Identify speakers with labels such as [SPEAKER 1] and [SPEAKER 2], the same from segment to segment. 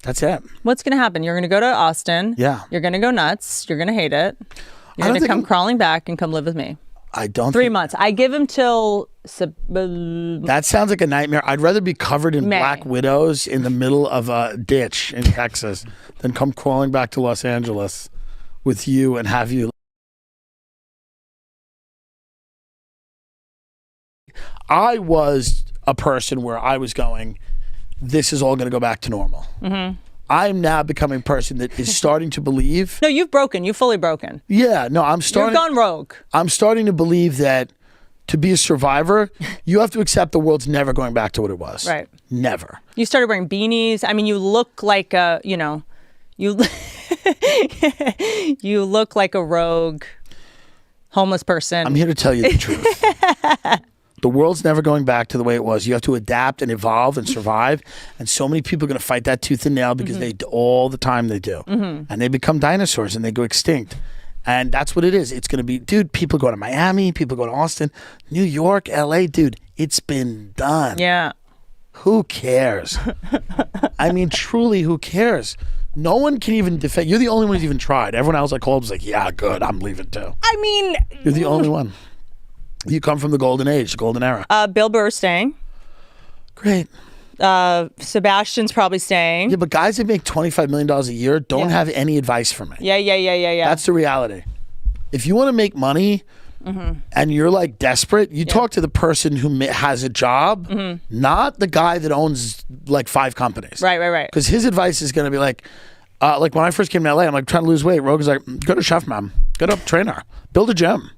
[SPEAKER 1] That's it.
[SPEAKER 2] What's going to happen? You're going to go to Austin.
[SPEAKER 1] Yeah.
[SPEAKER 2] You're going to go nuts. You're going to hate it. You're going to come crawling back and come live with me.
[SPEAKER 1] I don't
[SPEAKER 2] 3 months. I give him till...
[SPEAKER 1] That sounds like a nightmare. I'd rather be covered in black widows in the middle of a ditch in Texas than come crawling back to Los Angeles with you and have you. I was a person where I was going, this is all going to go back to normal. Mm-hmm. I'm now becoming a person that is starting to believe.
[SPEAKER 2] No, you've broken. You've fully broken.
[SPEAKER 1] Yeah, no, I'm starting.
[SPEAKER 2] You've gone rogue.
[SPEAKER 1] I'm starting to believe that to be a survivor, you have to accept the world's never going back to what it was.
[SPEAKER 2] Right.
[SPEAKER 1] Never.
[SPEAKER 2] You started wearing beanies. I mean, you look like a, you you look like a rogue homeless person.
[SPEAKER 1] I'm here to tell you the truth. The world's never going back to the way it was. You have to adapt and evolve and survive. And so many people are going to fight that tooth and nail because they all the time they do. Mm-hmm. And they become dinosaurs and they go extinct. And that's what it is. It's going to be, dude, people go to Miami, people go to Austin, New York, LA. Dude, it's been done.
[SPEAKER 2] Yeah.
[SPEAKER 1] Who cares? I mean, truly, who cares? No one can even defend. You're the only one who's even tried. Everyone else I called was like, yeah, good, I'm leaving too.
[SPEAKER 2] I mean.
[SPEAKER 1] You're the only one. You come from the golden age, the golden era.
[SPEAKER 2] Bill Burr's staying.
[SPEAKER 1] Great.
[SPEAKER 2] Sebastian's probably staying.
[SPEAKER 1] Yeah, but guys that make $25 million a year don't have any advice for me.
[SPEAKER 2] Yeah.
[SPEAKER 1] That's the reality. If you want to make money and you're like desperate, you talk to the person who has a job, not the guy that owns like 5 companies.
[SPEAKER 2] Right.
[SPEAKER 1] Because his advice is going to be like when I first came to LA, I'm like trying to lose weight. Rogan's like, go to Chef Mom, go to trainer, build a gym.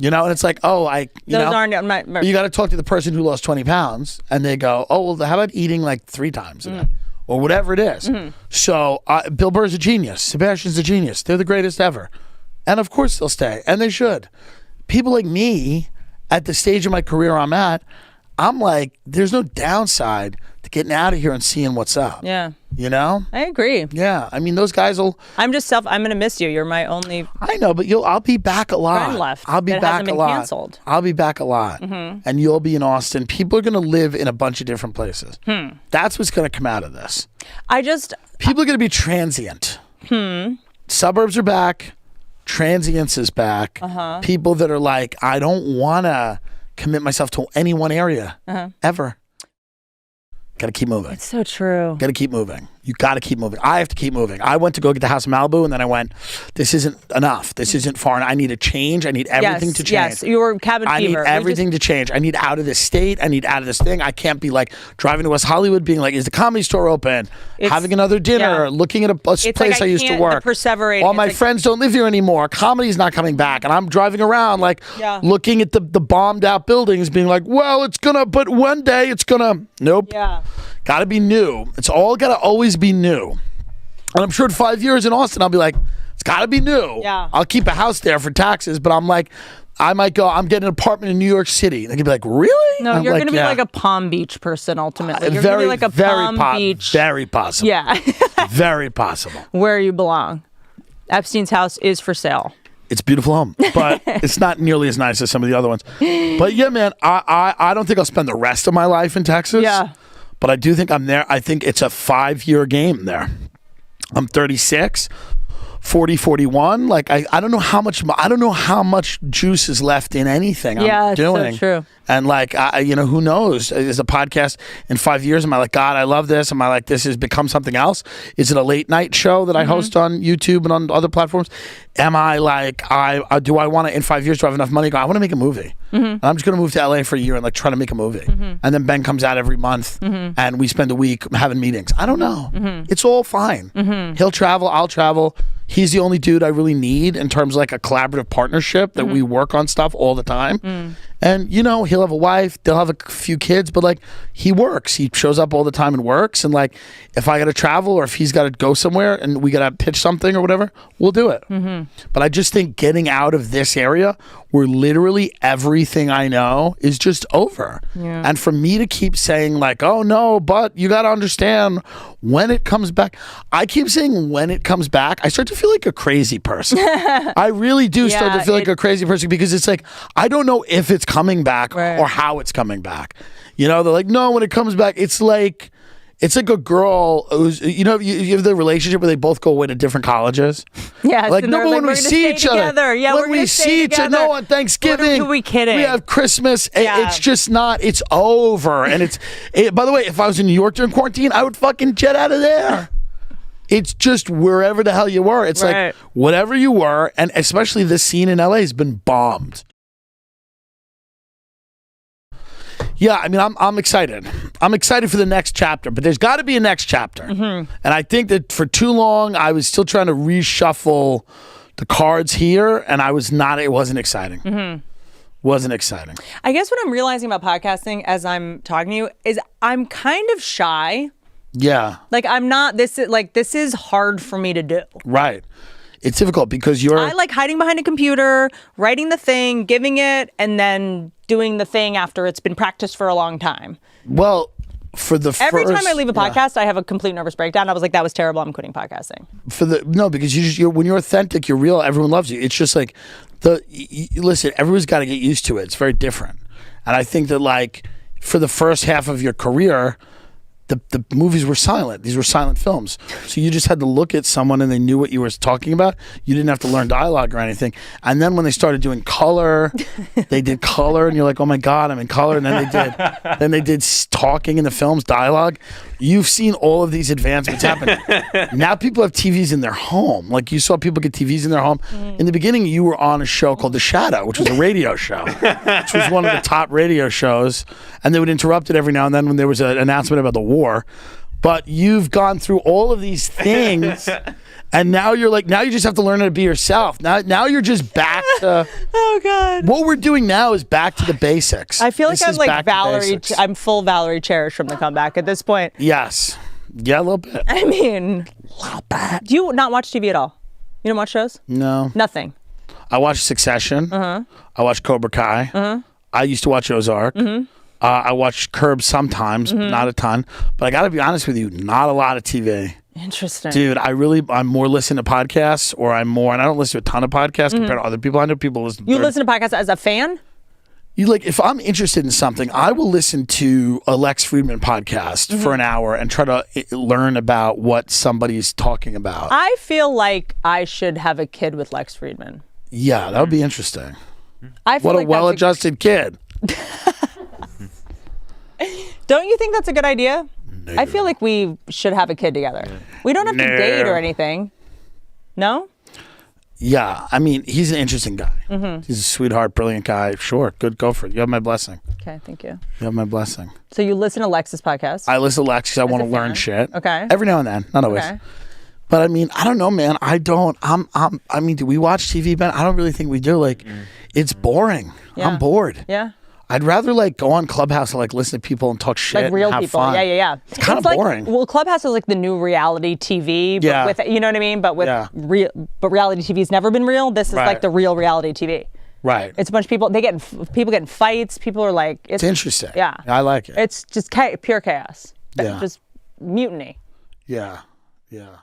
[SPEAKER 1] You know, and it's like, you got to talk to the person who lost 20 pounds and they go, oh, well, how about eating like 3 times a day or whatever it is. So Bill Burr's a genius. Sebastian's a genius. They're the greatest ever. And of course they'll stay, and they should. People like me at the stage of my career I'm at, I'm like, there's no downside to getting out of here and seeing what's up.
[SPEAKER 2] Yeah.
[SPEAKER 1] You know?
[SPEAKER 2] I agree.
[SPEAKER 1] Yeah. I mean, those guys will...
[SPEAKER 2] I'm going to miss you. You're my only...
[SPEAKER 1] I know, but I'll be back a lot.
[SPEAKER 2] Friend left.
[SPEAKER 1] I'll be back a lot.
[SPEAKER 2] Canceled.
[SPEAKER 1] I'll be back a lot. And you'll be in Austin. People are going to live in a bunch of different places. That's what's going to come out of this. People are going to be transient. Suburbs are back. Transience is back. People that are like, I don't want to commit myself to any one area ever. Got to keep moving.
[SPEAKER 2] It's so true.
[SPEAKER 1] Got to keep moving. You got to keep moving. I have to keep moving. I went to go get the house in Malibu, and then I went, this isn't enough. This isn't far enough. I need a change. I need everything to change.
[SPEAKER 2] Yes, you were cabin fever.
[SPEAKER 1] I need everything to change. I need out of this state. I need out of this thing. I can't be like driving to West Hollywood being like, is the Comedy Store open? Having another dinner, looking at a place like I used to work. All my friends don't live here anymore. Comedy's not coming back. And I'm driving around like looking at the bombed out buildings being like, well, it's going to, but one day it's going to, nope.
[SPEAKER 2] Yeah.
[SPEAKER 1] Got to be new. It's all got to always be new. And I'm sure in 5 years in Austin, I'll be like, it's got to be new.
[SPEAKER 2] Yeah.
[SPEAKER 1] I'll keep a house there for taxes, but I'm like, I might go, I'm getting an apartment in New York City. And they could be like, really?
[SPEAKER 2] No, you're going to be like a Palm Beach person ultimately. You're going to be like a Palm Beach.
[SPEAKER 1] Very possible.
[SPEAKER 2] Yeah.
[SPEAKER 1] Very possible.
[SPEAKER 2] Where you belong. Epstein's house is for sale.
[SPEAKER 1] It's a beautiful home, but it's not nearly as nice as some of the other ones. But yeah, man, I don't think I'll spend the rest of my life in Texas.
[SPEAKER 2] Yeah.
[SPEAKER 1] But I do think I'm there. I think it's a 5-year game there. I'm 36, 40, 41. Like I don't know how much juice is left in anything I'm doing.
[SPEAKER 2] So true.
[SPEAKER 1] And like who knows? Is a podcast in 5 years? Am I like, God, I love this? Am I like, this has become something else? Is it a late night show that I host on YouTube and on other platforms? Am I like, do I want to, in 5 years, do I have enough money? I want to make a movie. And I'm just going to move to LA for a year and like try to make a movie. And then Ben comes out every month and we spend a week having meetings. I don't know. It's all fine. He'll travel. I'll travel. He's the only dude I really need in terms of like a collaborative partnership that we work on stuff all the time. And, he'll have a wife, they'll have a few kids, but like he works. He shows up all the time and works. And like if I got to travel or if he's got to go somewhere and we got to pitch something or whatever, we'll do it. But I just think getting out of this area where literally everything I know is just over. Yeah. And for me to keep saying like, oh no, but you got to understand when it comes back. I keep saying when it comes back, I start to feel like a crazy person. I really do start to feel like a crazy person because it's like, I don't know if it's coming back or how it's coming back. They're like, no, when it comes back, it's like It's like a girl who's, you have the relationship where they both go away to different colleges.
[SPEAKER 2] Yeah,
[SPEAKER 1] like, no, but when we see each other,
[SPEAKER 2] yeah,
[SPEAKER 1] when we see each other, no, on Thanksgiving,
[SPEAKER 2] who are we kidding?
[SPEAKER 1] We have Christmas.
[SPEAKER 2] Yeah.
[SPEAKER 1] It's just not. It's over. And by the way, if I was in New York during quarantine, I would fucking jet out of there. It's just wherever the hell you were. It's like whatever you were, and especially this scene in LA has been bombed. Yeah, I mean, I'm excited. I'm excited for the next chapter, but there's got to be a next chapter. And I think that for too long, I was still trying to reshuffle the cards here, and I was not. It wasn't exciting. Wasn't exciting.
[SPEAKER 2] I guess what I'm realizing about podcasting as I'm talking to you is I'm kind of shy.
[SPEAKER 1] Yeah.
[SPEAKER 2] Like I'm not. This is hard for me to do.
[SPEAKER 1] Right. It's difficult because I
[SPEAKER 2] like hiding behind a computer, writing the thing, giving it, and then doing the thing after it's been practiced for a long time.
[SPEAKER 1] Well, every
[SPEAKER 2] time I leave a podcast, I have a complete nervous breakdown. I was like, that was terrible. I'm quitting podcasting.
[SPEAKER 1] Because when you're authentic, you're real. Everyone loves you. It's just like listen. Everyone's got to get used to it. It's very different, and I think that like for the first half of your career, the movies were silent. These were silent films. So you just had to look at someone and they knew what you were talking about. You didn't have to learn dialogue or anything. And then when they started doing color, they did color and you're like, oh my God, I'm in color. And then they did talking in the films, dialogue. You've seen all of these advancements happen. Now people have TVs in their home. Like you saw people get TVs in their home. In the beginning, you were on a show called The Shadow, which was a radio show, which was one of the top radio shows. And they would interrupt it every now and then when there was an announcement about the war. But you've gone through all of these things. And now you just have to learn how to be yourself. Now you're just back to.
[SPEAKER 2] Oh God.
[SPEAKER 1] What we're doing now is back to the basics.
[SPEAKER 2] I feel like I'm like Valerie. I'm full Valerie Cherish from The Comeback at this point.
[SPEAKER 1] Yes. Yeah, a little bit.
[SPEAKER 2] I mean, a little bit. Do you not watch TV at all? You don't watch shows?
[SPEAKER 1] No.
[SPEAKER 2] Nothing.
[SPEAKER 1] I watched Succession. I watched Cobra Kai. I used to watch Ozark. I watched Curb sometimes, not a ton. But I got to be honest with you, not a lot of TV.
[SPEAKER 2] Interesting.
[SPEAKER 1] Dude, I'm more listening to podcasts, and I don't listen to a ton of podcasts compared to other people. I know people listen.
[SPEAKER 2] You listen to podcasts as a fan?
[SPEAKER 1] If I'm interested in something, I will listen to a Lex Friedman podcast for an hour and try to learn about what somebody's talking about.
[SPEAKER 2] I feel like I should have a kid with Lex Friedman.
[SPEAKER 1] Yeah, that would be interesting.
[SPEAKER 2] What
[SPEAKER 1] a well-adjusted kid.
[SPEAKER 2] Don't you think that's a good idea?
[SPEAKER 1] No.
[SPEAKER 2] I feel like we should have a kid together. We don't have to date or anything. No?
[SPEAKER 1] Yeah, I mean, he's an interesting guy. He's a sweetheart, brilliant guy. Sure, good, go for it. You have my blessing.
[SPEAKER 2] Okay, thank you.
[SPEAKER 1] You have my blessing.
[SPEAKER 2] So you listen to Lex's podcast?
[SPEAKER 1] I listen to Lex because I want to learn shit.
[SPEAKER 2] Okay.
[SPEAKER 1] Every now and then, not always. Okay. But I mean, I don't know, man. I mean, do we watch TV, Ben? I don't really think we do. Like, it's boring. Yeah. I'm bored.
[SPEAKER 2] Yeah.
[SPEAKER 1] I'd rather go on Clubhouse and listen to people and talk shit.
[SPEAKER 2] Like real
[SPEAKER 1] and have
[SPEAKER 2] people.
[SPEAKER 1] Fun.
[SPEAKER 2] Yeah.
[SPEAKER 1] It's kind of boring.
[SPEAKER 2] Well, Clubhouse is like the new reality TV. But with, you know what I mean? But with but reality TV's never been real. This is like the real reality TV.
[SPEAKER 1] Right.
[SPEAKER 2] It's a bunch of people. People get in fights. People are like.
[SPEAKER 1] It's interesting.
[SPEAKER 2] Yeah.
[SPEAKER 1] I like it.
[SPEAKER 2] It's just pure chaos.
[SPEAKER 1] Yeah.
[SPEAKER 2] Just mutiny.
[SPEAKER 1] Yeah. Yeah.